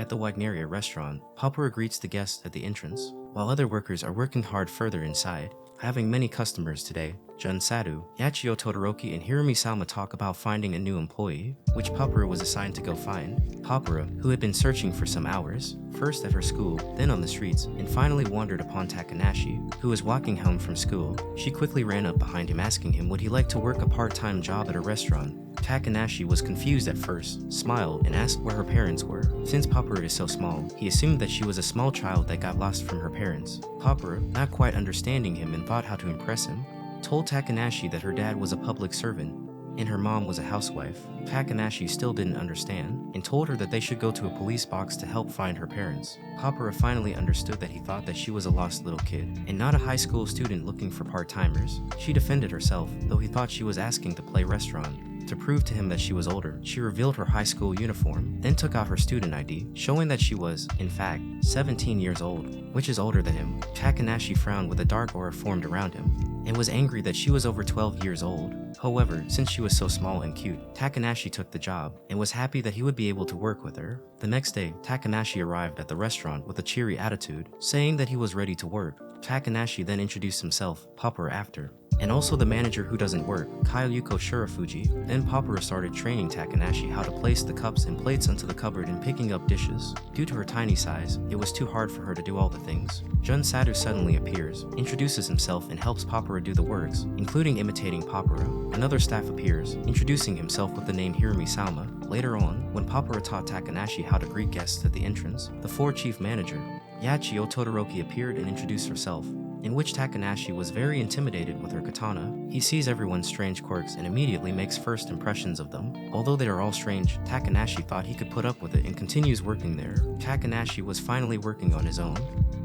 At the Wagneria restaurant, Papura greets the guests at the entrance, while other workers are working hard further inside. Having many customers today, Jun Sadu, Yachio Todoroki, and Hirumi Salma talk about finding a new employee, which Papura was assigned to go find. Papura, who had been searching for some hours, first at her school, then on the streets, and finally wandered upon Takanashi, who was walking home from school. She quickly ran up behind him asking him would he like to work a part-time job at a restaurant. Takanashi was confused at first, smiled, and asked where her parents were. Since Papura is so small, he assumed that she was a small child that got lost from her parents. Papura, not quite understanding him and thought how to impress him, told Takanashi that her dad was a public servant and her mom was a housewife. Takanashi still didn't understand and told her that they should go to a police box to help find her parents. Papura finally understood that he thought that she was a lost little kid and not a high school student looking for part-timers. She defended herself, though he thought she was asking to play restaurant. To prove to him that she was older, she revealed her high school uniform, then took out her student ID, showing that she was, in fact, 17 years old, which is older than him. Takanashi frowned with a dark aura formed around him, and was angry that she was over 12 years old. However, since she was so small and cute, Takanashi took the job, and was happy that he would be able to work with her. The next day, Takanashi arrived at the restaurant with a cheery attitude, saying that he was ready to work. Takanashi then introduced himself, Papura after, and also the manager who doesn't work, Kayuko Shirafuji. Then Papura started training Takanashi how to place the cups and plates onto the cupboard and picking up dishes. Due to her tiny size, it was too hard for her to do all the things. Jun Sadu suddenly appears, introduces himself and helps Papura do the works, including imitating Papura. Another staff appears, introducing himself with the name Hirumi Salma. Later on, when Papura taught Takanashi how to greet guests at the entrance, the four chief manager, Yachio Todoroki, appeared and introduced herself, in which Takanashi was very intimidated with her katana. He sees everyone's strange quirks and immediately makes first impressions of them. Although they are all strange, Takanashi thought he could put up with it and continues working there. Takanashi was finally working on his own,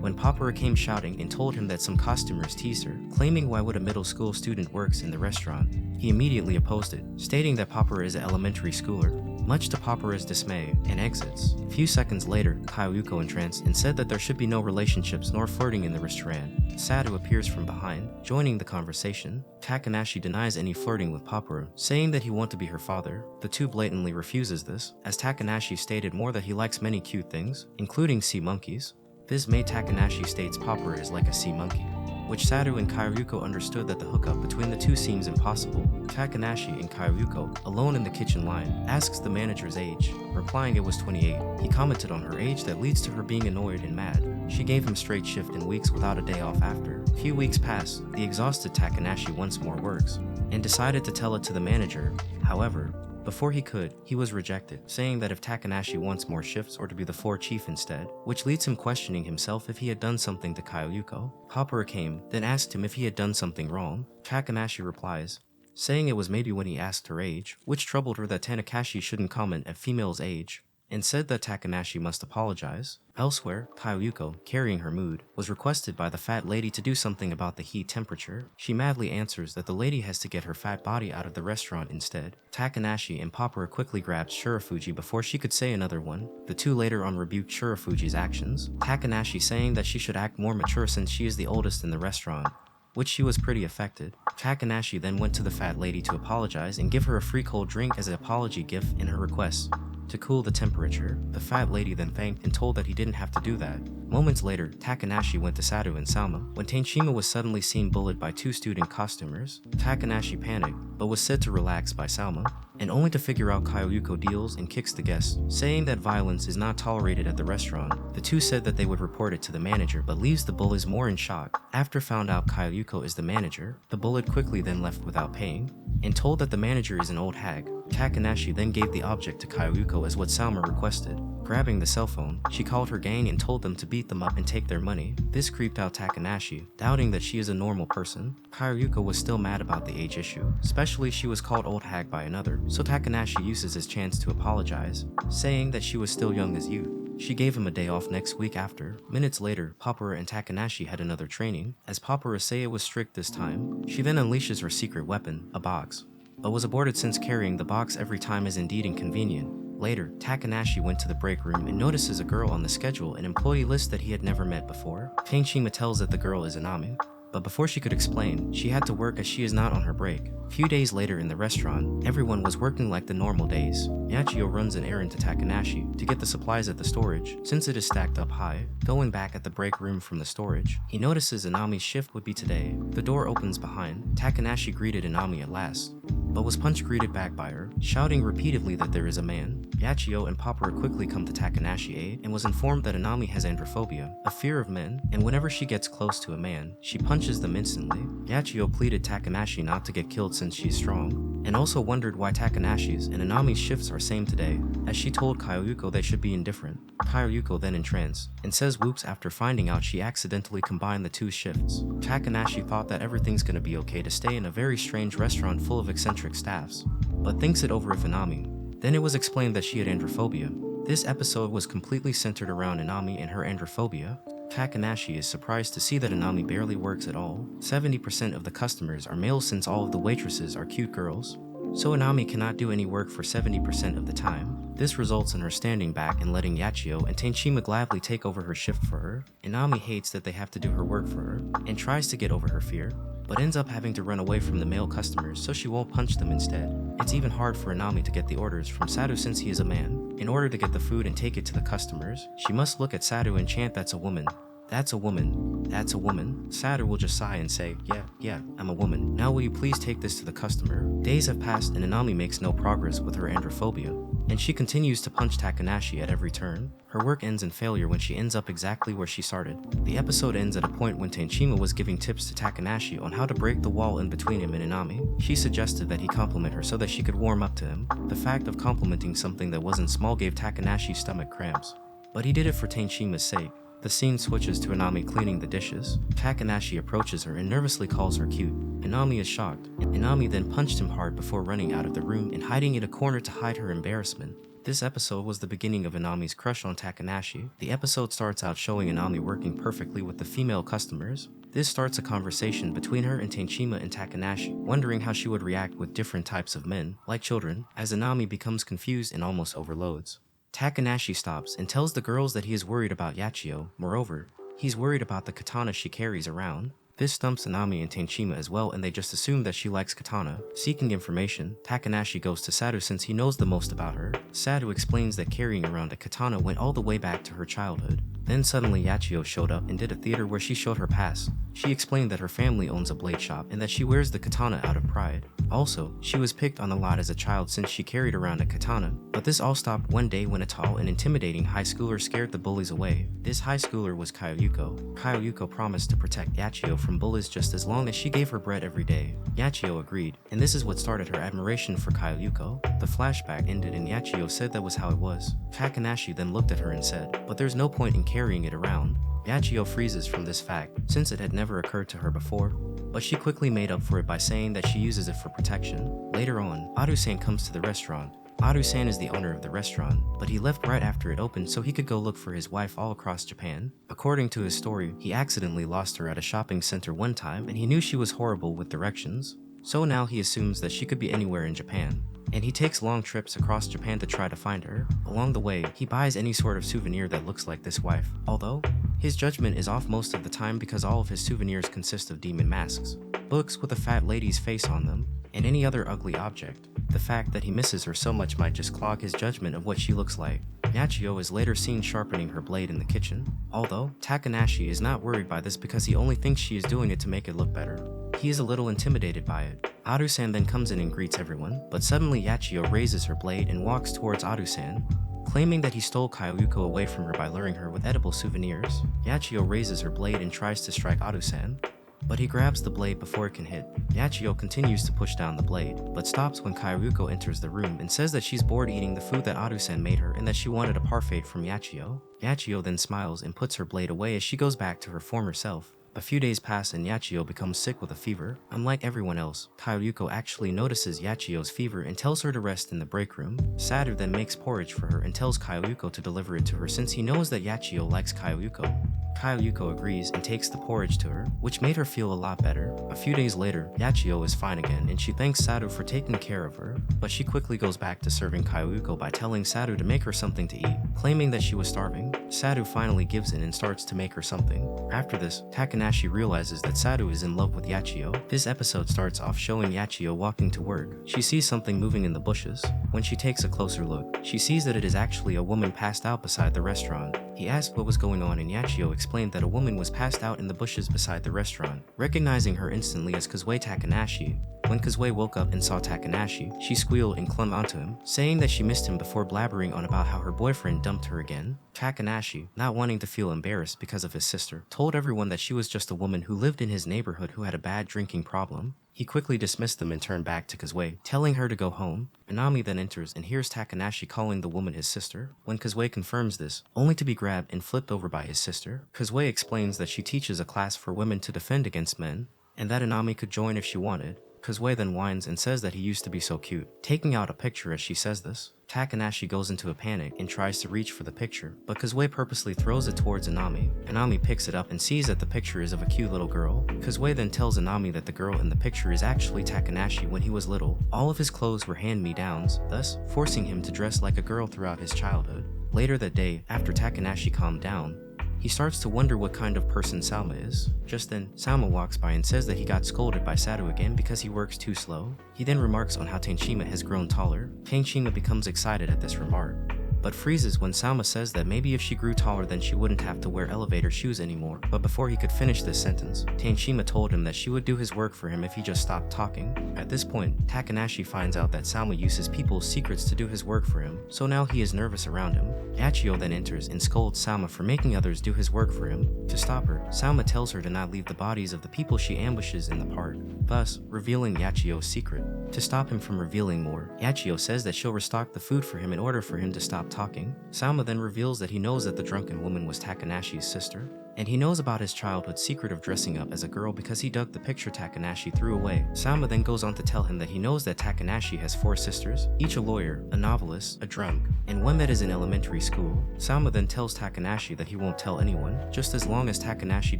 when Papura came shouting and told him that some customers teased her, claiming why would a middle school student works in the restaurant. He immediately opposed it, stating that Papura is an elementary schooler, much to Papura's dismay, and exits. A few seconds later, Kayuko entranced and said that there should be no relationships nor flirting in the restaurant. Sadu appears from behind, joining the conversation. Takanashi denies any flirting with Papura, saying that he wants to be her father. The two blatantly refuses this, as Takanashi stated more that he likes many cute things, including sea monkeys. This made Takanashi states Papura is like a sea monkey, which Sadu and Kayuko understood that the hookup between the two seems impossible. Takanashi and Kayuko, alone in the kitchen line, asks the manager's age, replying it was 28. He commented on her age that leads to her being annoyed and mad. She gave him straight shift in weeks without a day off after. A few weeks pass, the exhausted Takanashi once more works, and decided to tell it to the manager. However, before he could, he was rejected, saying that if Takanashi wants more shifts or to be the floor chief instead, which leads him questioning himself if he had done something to Kayuko. Papura came, then asked him if he had done something wrong. Takanashi replies, saying it was maybe when he asked her age, which troubled her that Tanakashi shouldn't comment at female's age, and said that Takanashi must apologize. Elsewhere, Kayuko, carrying her mood, was requested by the fat lady to do something about the heat temperature. She madly answers that the lady has to get her fat body out of the restaurant instead. Takanashi and Papura quickly grabbed Shirafuji before she could say another one. The two later on rebuked Shirafuji's actions, Takanashi saying that she should act more mature since she is the oldest in the restaurant, which she was pretty affected. Takanashi then went to the fat lady to apologize and give her a free cold drink as an apology gift in her request to cool the temperature. The fat lady then thanked and told that he didn't have to do that. Moments later, Takanashi went to Sadu and Salma, when Tenshima was suddenly seen bullied by two student costumers. Takanashi panicked, but was said to relax by Salma, and only to figure out Kayuko deals and kicks the guests, saying that violence is not tolerated at the restaurant. The two said that they would report it to the manager, but leaves the bullies more in shock. After found out Kayuko is the manager, the bullied quickly then left without paying, and told that the manager is an old hag. Takanashi then gave the object to Kayuko as what Salma requested. Grabbing the cell phone, she called her gang and told them to beat them up and take their money. This creeped out Takanashi, doubting that she is a normal person. Kayuko was still mad about the age issue, especially she was called old hag by another, so Takanashi uses his chance to apologize, saying that she was still young as youth. She gave him a day off next week after. Minutes later, Papura and Takanashi had another training, as Papura say it was strict this time. She then unleashes her secret weapon, a box, but was aborted since carrying the box every time is indeed inconvenient. Later, Takanashi went to the break room and notices a girl on the schedule, an employee list that he had never met before. Tenshima tells that the girl is Inami, but before she could explain, she had to work as she is not on her break. A few days later in the restaurant, everyone was working like the normal days. Yachio runs an errand to Takanashi to get the supplies at the storage, since it is stacked up high. Going back at the break room from the storage, he notices Inami's shift would be today. The door opens behind. Takanashi greeted Inami at last, but was greeted back by her, shouting repeatedly that there is a man. Yachio and Papa quickly come to Takanashi's aid and was informed that Inami has androphobia, a fear of men, and whenever she gets close to a man, she punches them instantly. Yachio pleaded Takanashi not to get killed since she's strong, and also wondered why Takanashi's and Inami's shifts are same today, as she told Kyoyuko they should be indifferent. Kyoyuko then entranced, and says whoops after finding out she accidentally combined the two shifts. Takanashi thought that everything's gonna be okay to stay in a very strange restaurant full of eccentric staffs, but thinks it over with Inami. Then it was explained that she had androphobia. This episode was completely centered around Inami and her androphobia. Takanashi is surprised to see that Inami barely works at all. 70% of the customers are male since all of the waitresses are cute girls, so Inami cannot do any work for 70% of the time. This results in her standing back and letting Yachio and Tenshima gladly take over her shift for her. Inami hates that they have to do her work for her, and tries to get over her fear, but ends up having to run away from the male customers so she won't punch them instead. It's even hard for Inami to get the orders from Sadu since he is a man. In order to get the food and take it to the customers, she must look at Sadu and chant "that's a woman. That's a woman. That's a woman." Sadu will just sigh and say, yeah, I'm a woman. Now will you please take this to the customer? Days have passed and Inami makes no progress with her androphobia, and she continues to punch Takanashi at every turn. Her work ends in failure when she ends up exactly where she started. The episode ends at a point when Tenshima was giving tips to Takanashi on how to break the wall in between him and Inami. She suggested that he compliment her so that she could warm up to him. The fact of complimenting something that wasn't small gave Takanashi stomach cramps, but he did it for Tenshima's sake. The scene switches to Inami cleaning the dishes. Takanashi approaches her and nervously calls her cute. Inami is shocked. Inami then punched him hard before running out of the room and hiding in a corner to hide her embarrassment. This episode was the beginning of Inami's crush on Takanashi. The episode starts out showing Inami working perfectly with the female customers. This starts a conversation between her and Tenshima and Takanashi, wondering how she would react with different types of men, like children, as Inami becomes confused and almost overloads. Takanashi stops and tells the girls that he is worried about Yachio. Moreover, he's worried about the katana she carries around. This stumps Inami and Tenshima as well, and they just assume that she likes katana. Seeking information, Takanashi goes to Sadu since he knows the most about her. Sadu explains that carrying around a katana went all the way back to her childhood. Then suddenly Yachio showed up and did a theater where she showed her past. She explained that her family owns a blade shop and that she wears the katana out of pride. Also, she was picked on a lot as a child since she carried around a katana. But this all stopped one day when a tall and intimidating high schooler scared the bullies away. This high schooler was Kyoyuko. Kyoyuko promised to protect Yachio from bullies just as long as she gave her bread every day. Yachio agreed, and this is what started her admiration for Kyoyuko. The flashback ended and Yachio said that was how it was. Takanashi then looked at her and said, "But there's no point in carrying it around." Yachio freezes from this fact, since it had never occurred to her before, but she quickly made up for it by saying that she uses it for protection. Later on, Aru-san comes to the restaurant. Aru-san is the owner of the restaurant, but he left right after it opened so he could go look for his wife all across Japan. According to his story, he accidentally lost her at a shopping center one time and he knew she was horrible with directions. So now he assumes that she could be anywhere in Japan, and he takes long trips across Japan to try to find her. Along the way, he buys any sort of souvenir that looks like this wife, although his judgment is off most of the time because all of his souvenirs consist of demon masks, books with a fat lady's face on them, and any other ugly object. The fact that he misses her so much might just clog his judgment of what she looks like. Yachio is later seen sharpening her blade in the kitchen, although Takanashi is not worried by this because he only thinks she is doing it to make it look better. He is a little intimidated by it. Aru-san then comes in and greets everyone, but suddenly Yachio raises her blade and walks towards Aru-san, claiming that he stole Kyoyuko away from her by luring her with edible souvenirs. Yachio raises her blade and tries to strike Aru-san, but he grabs the blade before it can hit. Yachio continues to push down the blade, but stops when Kyoyuko enters the room and says that she's bored eating the food that Aru-san made her and that she wanted a parfait from Yachio. Yachio then smiles and puts her blade away as she goes back to her former self. A few days pass and Yachio becomes sick with a fever. Unlike everyone else, Kyoyuko actually notices Yachio's fever and tells her to rest in the break room. Sadu then makes porridge for her and tells Kyoyuko to deliver it to her since he knows that Yachio likes Kyoyuko. Kyoyuko agrees and takes the porridge to her, which made her feel a lot better. A few days later, Yachio is fine again and she thanks Sadu for taking care of her, but she quickly goes back to serving Kyoyuko by telling Sadu to make her something to eat, claiming that she was starving. Sadu finally gives in and starts to make her something. After this, Takanashi realizes that Sadu is in love with Yachio. This episode starts off showing Yachio walking to work. She sees something moving in the bushes. When she takes a closer look, she sees that it is actually a woman passed out beside the restaurant. He asked what was going on and Yachio explained that a woman was passed out in the bushes beside the restaurant. Recognizing her instantly as Kazue Takanashi, when Kazue woke up and saw Takanashi, she squealed and clung onto him, saying that she missed him before blabbering on about how her boyfriend dumped her again. Takanashi, not wanting to feel embarrassed because of his sister, told everyone that she was just a woman who lived in his neighborhood who had a bad drinking problem. He quickly dismissed them and turned back to Kazue, telling her to go home. Inami then enters and hears Takanashi calling the woman his sister. When Kazue confirms this, only to be grabbed and flipped over by his sister, Kazue explains that she teaches a class for women to defend against men, and that Inami could join if she wanted. Kazue then whines and says that he used to be so cute, taking out a picture as she says this. Takanashi goes into a panic and tries to reach for the picture, but Kazue purposely throws it towards Inami. Inami picks it up and sees that the picture is of a cute little girl. Kazue then tells Inami that the girl in the picture is actually Takanashi when he was little. All of his clothes were hand-me-downs, thus forcing him to dress like a girl throughout his childhood. Later that day, after Takanashi calmed down, he starts to wonder what kind of person Salma is. Just then, Salma walks by and says that he got scolded by Sadu again because he works too slow. He then remarks on how Tenshima has grown taller. Tenshima becomes excited at this remark, but freezes when Salma says that maybe if she grew taller then she wouldn't have to wear elevator shoes anymore. But before he could finish this sentence, Tenshima told him that she would do his work for him if he just stopped talking. At this point, Takanashi finds out that Salma uses people's secrets to do his work for him, so now he is nervous around him. Yachio then enters and scolds Salma for making others do his work for him. To stop her, Salma tells her to not leave the bodies of the people she ambushes in the park, thus revealing Yachio's secret. To stop him from revealing more, Yachio says that she'll restock the food for him in order for him to stop talking. Salma then reveals that he knows that the drunken woman was Takanashi's sister, and he knows about his childhood secret of dressing up as a girl because he dug the picture Takanashi threw away. Salma then goes on to tell him that he knows that Takanashi has 4 sisters, each a lawyer, a novelist, a drunk, and one that is in elementary school. Salma then tells Takanashi that he won't tell anyone, just as long as Takanashi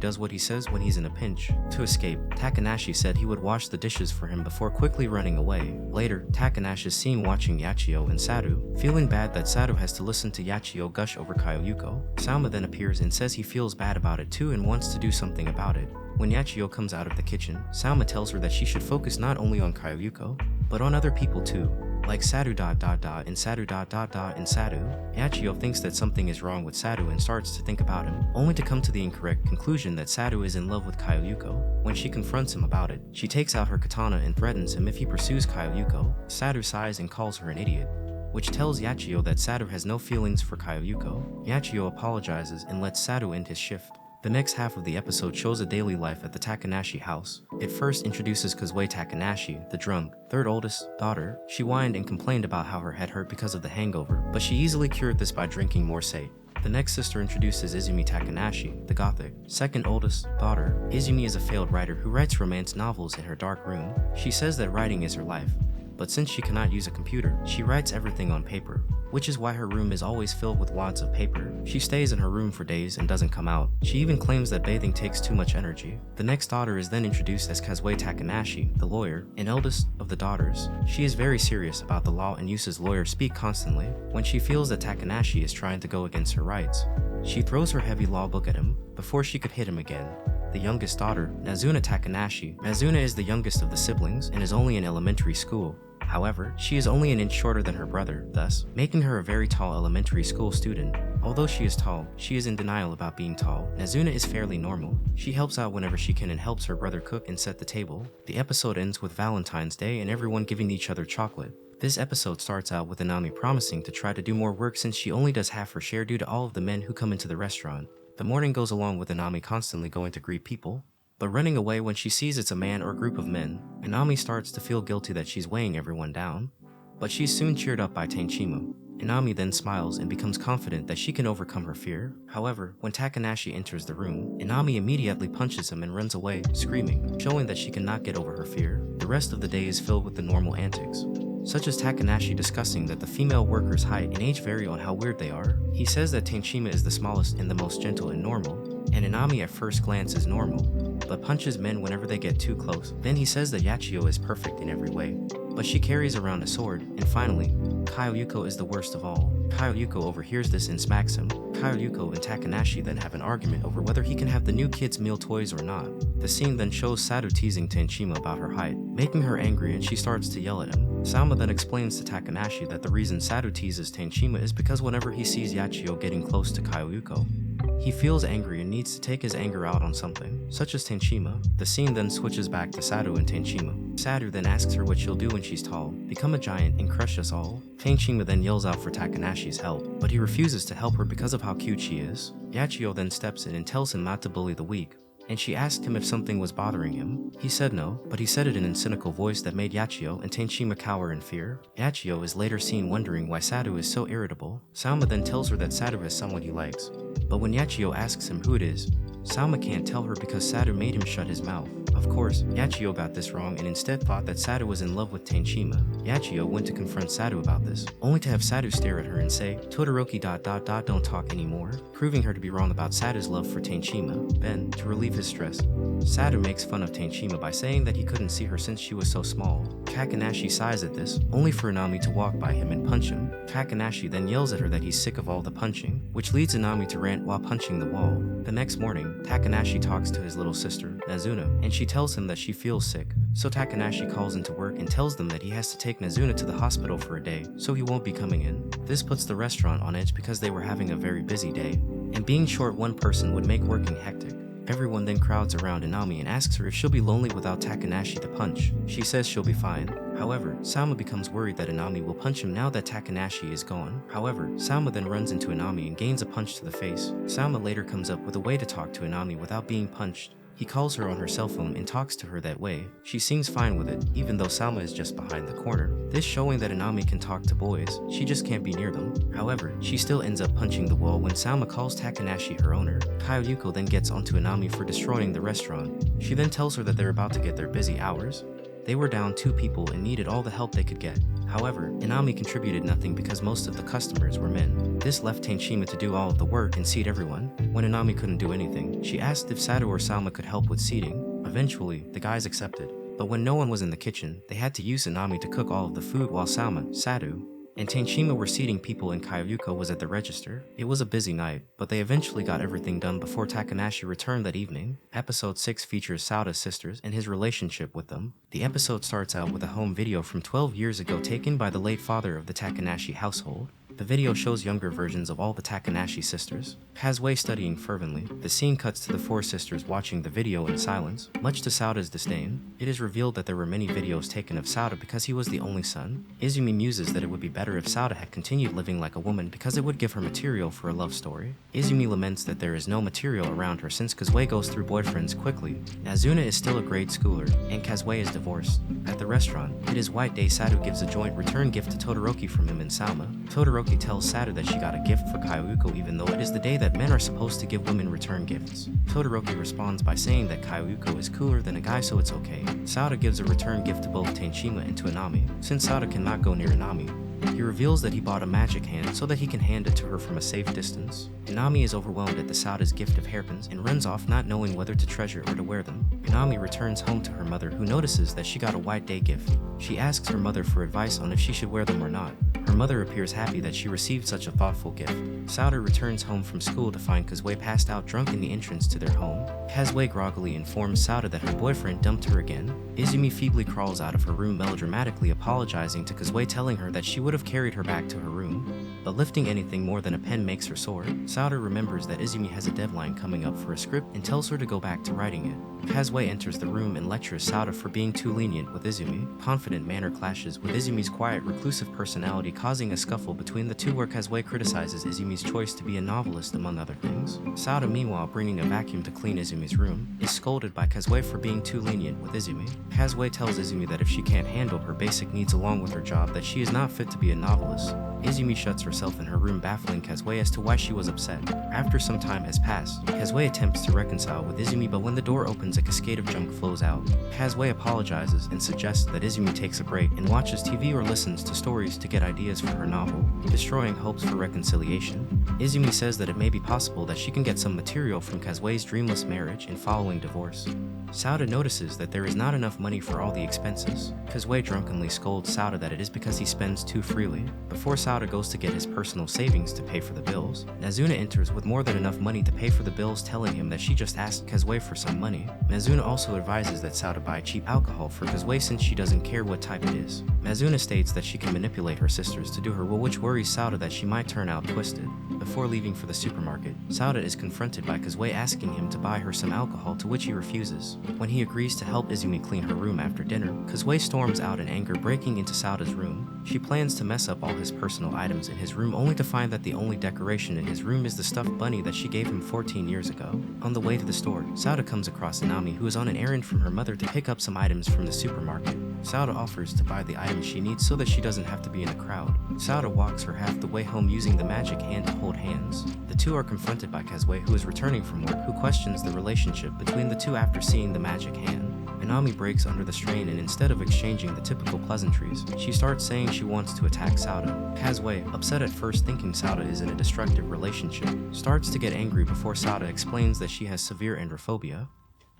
does what he says when he's in a pinch. To escape, Takanashi said he would wash the dishes for him before quickly running away. Later, Takanashi is seen watching Yachio and Sadu, feeling bad that Sadu has to listen to Yachio gush over Kyoyuko. Salma then appears and says he feels bad about it too and wants to do something about it. When Yachio comes out of the kitchen, Salma tells her that she should focus not only on Kyoyuko, but on other people too, like Sadu and Sadu and Sadu. Yachio thinks that something is wrong with Sadu and starts to think about him, only to come to the incorrect conclusion that Sadu is in love with Kyoyuko. When she confronts him about it, she takes out her katana and threatens him if he pursues Kyoyuko. Sadu sighs and calls her an idiot, which tells Yachio that Sadu has no feelings for Kyoyuko. Yachio apologizes and lets Sadu end his shift. The next half of the episode shows a daily life at the Takanashi house. It first introduces Kazue Takanashi, the drunk, third oldest daughter. She whined and complained about how her head hurt because of the hangover, but she easily cured this by drinking more sake. The next sister introduces Izumi Takanashi, the gothic, second oldest daughter. Izumi is a failed writer who writes romance novels in her dark room. She says that writing is her life, but since she cannot use a computer, she writes everything on paper, which is why her room is always filled with wads of paper. She stays in her room for days and doesn't come out. She even claims that bathing takes too much energy. The next daughter is then introduced as Kazue Takanashi, the lawyer, and eldest of the daughters. She is very serious about the law and uses lawyer speak constantly. When she feels that Takanashi is trying to go against her rights, she throws her heavy law book at him before she could hit him again. The youngest daughter, Nazuna Takanashi. Nazuna is the youngest of the siblings and is only in elementary school. However, she is only an inch shorter than her brother, thus making her a very tall elementary school student. Although she is tall, she is in denial about being tall. Nazuna is fairly normal. She helps out whenever she can and helps her brother cook and set the table. The episode ends with Valentine's Day and everyone giving each other chocolate. This episode starts out with Inami promising to try to do more work since she only does half her share due to all of the men who come into the restaurant. The morning goes along with Inami constantly going to greet people, but running away when she sees it's a man or group of men. Inami starts to feel guilty that she's weighing everyone down, but she's soon cheered up by Tenshima. Inami then smiles and becomes confident that she can overcome her fear. However, when Takanashi enters the room, Inami immediately punches him and runs away, screaming, showing that she cannot get over her fear. The rest of the day is filled with the normal antics, such as Takanashi discussing that the female workers' height and age vary on how weird they are. He says that Tenshima is the smallest and the most gentle and normal, and Inami at first glance is normal, but punches men whenever they get too close. Then he says that Yachio is perfect in every way, but she carries around a sword. And finally, Kyoyuko is the worst of all. Kyoyuko overhears this and smacks him. Kyoyuko and Takanashi then have an argument over whether he can have the new kids' meal toys or not. The scene then shows Sado teasing Tenshima about her height, making her angry, and she starts to yell at him. Salma then explains to Takanashi that the reason Sado teases Tenshima is because whenever he sees Yachio getting close to Kyoyuko, he feels angry and needs to take his anger out on something, such as Tenshima. The scene then switches back to Sado and Tenshima. Sado then asks her what she'll do when she's tall, become a giant and crush us all. Tenshima then yells out for Takanashi's help, but he refuses to help her because of how cute she is. Yachio then steps in and tells him not to bully the weak, and she asked him if something was bothering him. He said no, but he said it in a cynical voice that made Yachio and Tenshima cower in fear. Yachio is later seen wondering why Sado is so irritable. Salma then tells her that Sado has someone he likes, but when Yachio asks him who it is, Salma can't tell her because Sado made him shut his mouth. Of course, Yachio got this wrong and instead thought that Sado was in love with Tenshima. Yachio went to confront Sado about this, only to have Sado stare at her and say, Todoroki ... don't talk anymore, proving her to be wrong about Sado's love for Tenshima. Then, to relieve his stress, Sado makes fun of Tenshima by saying that he couldn't see her since she was so small. Takanashi sighs at this, only for Inami to walk by him and punch him. Takanashi then yells at her that he's sick of all the punching, which leads Inami to rant while punching the wall. The next morning, Takanashi talks to his little sister, Nazuna, and she tells him that she feels sick. So Takanashi calls into work and tells them that he has to take Nazuna to the hospital for a day, so he won't be coming in. This puts the restaurant on edge because they were having a very busy day, and being short one person would make working hectic. Everyone then crowds around Inami and asks her if she'll be lonely without Takanashi to punch. She says she'll be fine. However, Salma becomes worried that Inami will punch him now that Takanashi is gone. However, Salma then runs into Inami and gains a punch to the face. Salma later comes up with a way to talk to Inami without being punched. He calls her on her cell phone and talks to her that way. She seems fine with it, even though Salma is just behind the corner. This showing that Inami can talk to boys, she just can't be near them. However, she still ends up punching the wall when Salma calls Takanashi her owner. Kyoyuko then gets onto Inami for destroying the restaurant. She then tells her that they're about to get their busy hours. They were down 2 people and needed all the help they could get. However, Inami contributed nothing because most of the customers were men. This left Tenshima to do all of the work and seat everyone. When Inami couldn't do anything, she asked if Sado or Salma could help with seating. Eventually, the guys accepted. But when no one was in the kitchen, they had to use Inami to cook all of the food while Salma, Sado, and Tenshima were seating people and Kyoyuko was at the register. It was a busy night, but they eventually got everything done before Takanashi returned that evening. Episode 6 features Sada's sisters and his relationship with them. The episode starts out with a home video from 12 years ago taken by the late father of the Takanashi household. The video shows younger versions of all the Takanashi sisters. Kazue studying fervently. The scene cuts to the 4 sisters watching the video in silence. Much to Sada's disdain, it is revealed that there were many videos taken of Sada because he was the only son. Izumi muses that it would be better if Sada had continued living like a woman because it would give her material for a love story. Izumi laments that there is no material around her since Kazue goes through boyfriends quickly. Nazuna is still a grade schooler, and Kazue is divorced. At the restaurant, it is White Day. Sado gives a joint return gift to Todoroki from him and Salma. Todoroki tells Sado that she got a gift for Kyoyuko even though it is the day that men are supposed to give women return gifts. Todoroki responds by saying that Kyoyuko is cooler than a guy so it's okay. Sado gives a return gift to both Tenshima and to Inami. Since Sado cannot go near Inami, he reveals that he bought a magic hand so that he can hand it to her from a safe distance. Inami is overwhelmed at the Sada's gift of hairpins and runs off not knowing whether to treasure or to wear them. Inami returns home to her mother who notices that she got a White Day gift. She asks her mother for advice on if she should wear them or not. Her mother appears happy that she received such a thoughtful gift. Sada returns home from school to find Kazue passed out drunk in the entrance to their home. Kazue groggily informs Sada that her boyfriend dumped her again. Izumi feebly crawls out of her room melodramatically apologizing to Kazue, telling her that she would have carried her back to her room, but lifting anything more than a pen makes her sore. Sada remembers that Izumi has a deadline coming up for a script and tells her to go back to writing it. Kazue enters the room and lectures Sada for being too lenient with Izumi. Confident manner clashes with Izumi's quiet, reclusive personality, causing a scuffle between the two where Kazue criticizes Izumi's choice to be a novelist among other things. Sada, meanwhile bringing a vacuum to clean Izumi's room, is scolded by Kazue for being too lenient with Izumi. Kazue tells Izumi that if she can't handle her basic needs along with her job that she is not fit to be a novelist. Izumi shuts her herself in her room, baffling Kazue as to why she was upset. After some time has passed, Kazue attempts to reconcile with Izumi, but when the door opens, a cascade of junk flows out. Kazue apologizes and suggests that Izumi takes a break and watches TV or listens to stories to get ideas for her novel, destroying hopes for reconciliation. Izumi says that it may be possible that she can get some material from Kazue's dreamless marriage and following divorce. Sauda notices that there is not enough money for all the expenses. Kazue drunkenly scolds Sauda that it is because he spends too freely. Before Sauda goes to get his personal savings to pay for the bills, Nazuna enters with more than enough money to pay for the bills, telling him that she just asked Kazue for some money. Nazuna also advises that Sauda buy cheap alcohol for Kazue since she doesn't care what type it is. Nazuna states that she can manipulate her sisters to do her will, which worries Sauda that she might turn out twisted. Before leaving for the supermarket, Sauda is confronted by Kazue asking him to buy her some alcohol, to which he refuses. When he agrees to help Izumi clean her room after dinner, Kazue storms out in anger, breaking into Sauda's room. She plans to mess up all his personal items in his room, only to find that the only decoration in his room is the stuffed bunny that she gave him 14 years ago. On the way to the store, Sauda comes across Inami, who is on an errand from her mother to pick up some items from the supermarket. Sauda offers to buy the items she needs so that she doesn't have to be in a crowd. Sauda walks her half the way home using the magic hand to hold hands. The two are confronted by Kazue, who is returning from work, who questions the relationship between the two after seeing the magic hand. Inami breaks under the strain, and instead of exchanging the typical pleasantries, she starts saying she wants to attack Sauda. Kazue, upset at first thinking Sauda is in a destructive relationship, starts to get angry before Sauda explains that she has severe androphobia,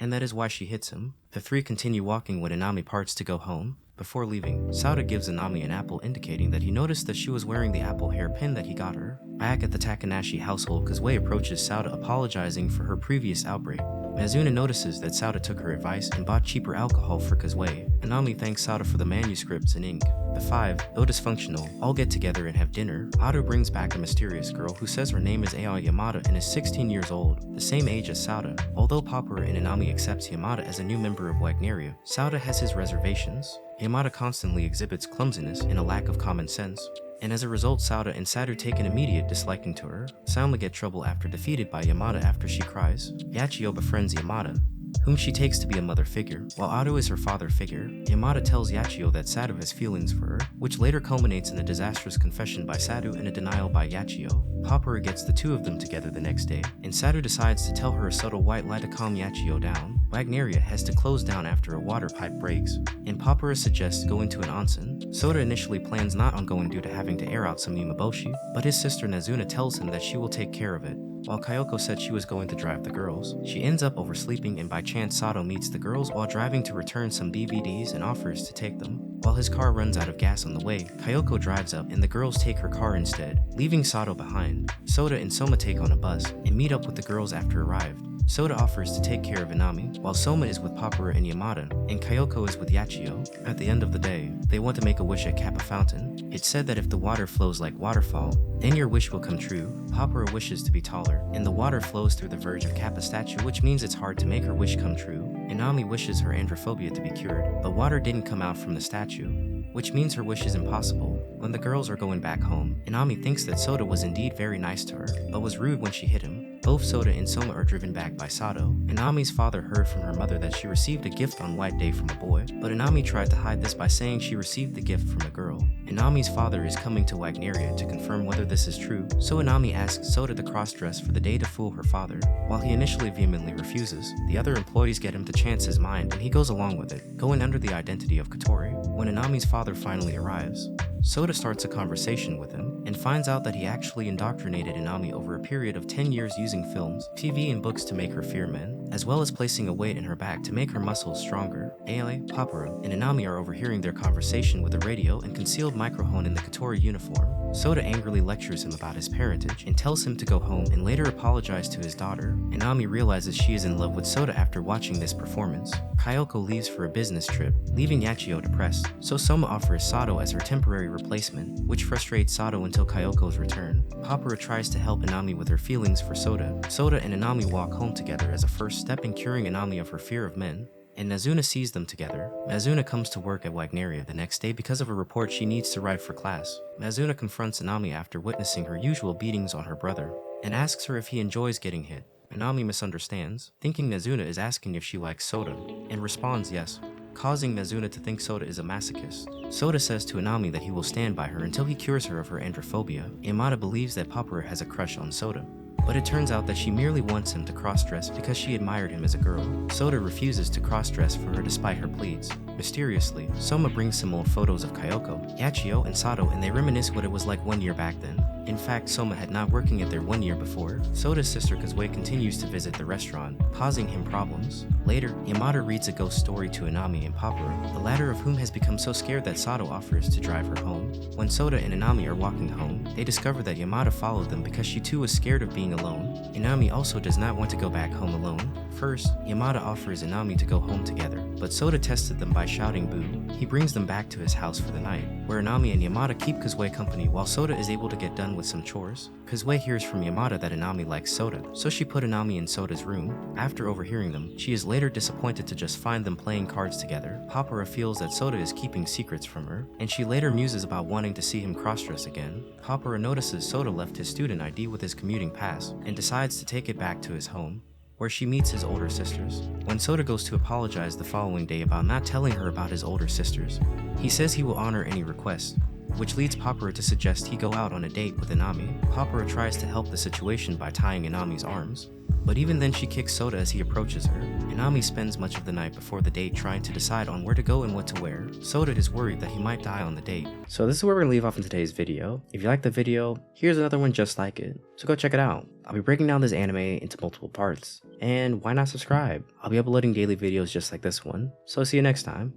and that is why she hits him. The three continue walking when Inami parts to go home. Before leaving, Sauda gives Inami an apple, indicating that he noticed that she was wearing the apple hairpin that he got her. Back at the Takanashi household, Kazue approaches Sauda, apologizing for her previous outbreak. Nazuna notices that Sauda took her advice and bought cheaper alcohol for Kazue. Inami thanks Sauda for the manuscripts and ink. The five, though dysfunctional, all get together and have dinner. Ado brings back a mysterious girl who says her name is Aoi Yamada and is 16 years old, the same age as Sauda. Although Papura and Inami accepts Yamada as a new member of Wagneria, Sauda has his reservations. Yamada constantly exhibits clumsiness and a lack of common sense, and as a result, Sauda and Sadu take an immediate disliking to her. Salma get trouble after defeated by Yamada after she cries. Yachio befriends Yamada, whom she takes to be a mother figure, while Ado is her father figure. Yamada tells Yachio that Sadu has feelings for her, which later culminates in a disastrous confession by Sadu and a denial by Yachio. Papura gets the two of them together the next day, and Sadu decides to tell her a subtle white lie to calm Yachio down. Wagneria has to close down after a water pipe breaks, and Papura suggests going to an onsen. Soda initially plans not on going due to having to air out some Yumaboshi, but his sister Nazuna tells him that she will take care of it. While Kyoko said she was going to drive the girls, she ends up oversleeping, and by chance Sato meets the girls while driving to return some DVDs and offers to take them. While his car runs out of gas on the way, Kyoko drives up and the girls take her car instead, leaving Sato behind. Soda and Soma take on a bus and meet up with the girls after arrived. Soda offers to take care of Inami, while Soma is with Papura and Yamada, and Kyoko is with Yachio. At the end of the day, they want to make a wish at Kappa Fountain. It's said that if the water flows like waterfall, then your wish will come true. Papura wishes to be taller, and the water flows through the verge of Kappa statue, which means it's hard to make her wish come true. Inami wishes her androphobia to be cured, but water didn't come out from the statue, which means her wish is impossible. When the girls are going back home, Inami thinks that Soda was indeed very nice to her, but was rude when she hit him. Both Soda and Soma are driven back by Sato. Inami's father heard from her mother that she received a gift on White Day from a boy, but Inami tried to hide this by saying she received the gift from a girl. Inami's father is coming to Wagneria to confirm whether this is true, so Inami asks Soda to cross-dress for the day to fool her father. While he initially vehemently refuses, the other employees get him to chance his mind and he goes along with it, going under the identity of Kotori. When Inami's father finally arrives, Soda starts a conversation with him and finds out that he actually indoctrinated Inami over a period of 10 years using films, TV, and books to make her fear men, as well as placing a weight in her back to make her muscles stronger. Aoi, Papura, and Inami are overhearing their conversation with a radio and concealed microphone in the Kotori uniform. Soda angrily lectures him about his parentage and tells him to go home and later apologize to his daughter. Inami realizes she is in love with Soda after watching this performance. Kyoko leaves for a business trip, leaving Yachio depressed, so Soma offers Sato as her temporary replacement, which frustrates Sato until Kyoko's return. Papura tries to help Inami with her feelings for Soda. Soda and Inami walk home together as a first step in curing Inami of her fear of men, and Nazuna sees them together. Nazuna comes to work at Wagneria the next day because of a report she needs to write for class. Nazuna confronts Inami after witnessing her usual beatings on her brother, and asks her if he enjoys getting hit. Inami misunderstands, thinking Nazuna is asking if she likes soda, and responds yes. causing Nazuna to think Soda is a masochist. Soda says to Inami that he will stand by her until he cures her of her androphobia. Yamada believes that Papura has a crush on Soda, but it turns out that she merely wants him to cross-dress because she admired him as a girl. Soda refuses to cross-dress for her despite her pleas. Mysteriously, Soma brings some old photos of Kyoko, Yachio, and Sato, and they reminisce what it was like 1 year back then. In fact, Soma had not working at there 1 year before. Soda's sister Kazue continues to visit the restaurant, causing him problems. Later, Yamada reads a ghost story to Inami and Papura, the latter of whom has become so scared that Sato offers to drive her home. When Soda and Inami are walking home, they discover that Yamada followed them because she too was scared of being alone. Inami also does not want to go back home alone. First, Yamada offers Inami to go home together, but Soda tested them by shouting boo. He brings them back to his house for the night, where Inami and Yamada keep Kazue company while Soda is able to get done with some chores. Kazue hears from Yamada that Inami likes Soda, so she put Inami in Soda's room. After overhearing them, she is later disappointed to just find them playing cards together. Papura feels that Soda is keeping secrets from her, and she later muses about wanting to see him cross-dress again. Papura notices Soda left his student ID with his commuting pass, and decides to take it back to his home, where she meets his older sisters. When Soda goes to apologize the following day about not telling her about his older sisters, he says he will honor any request, which leads Papura to suggest he go out on a date with Inami. Papura tries to help the situation by tying Inami's arms, but even then she kicks Soda as he approaches her. Inami spends much of the night before the date trying to decide on where to go and what to wear. Soda is worried that he might die on the date. So this is where we're gonna leave off in today's video. If you liked the video, here's another one just like it, so go check it out. I'll be breaking down this anime into multiple parts, and why not subscribe? I'll be uploading daily videos just like this one, so see you next time.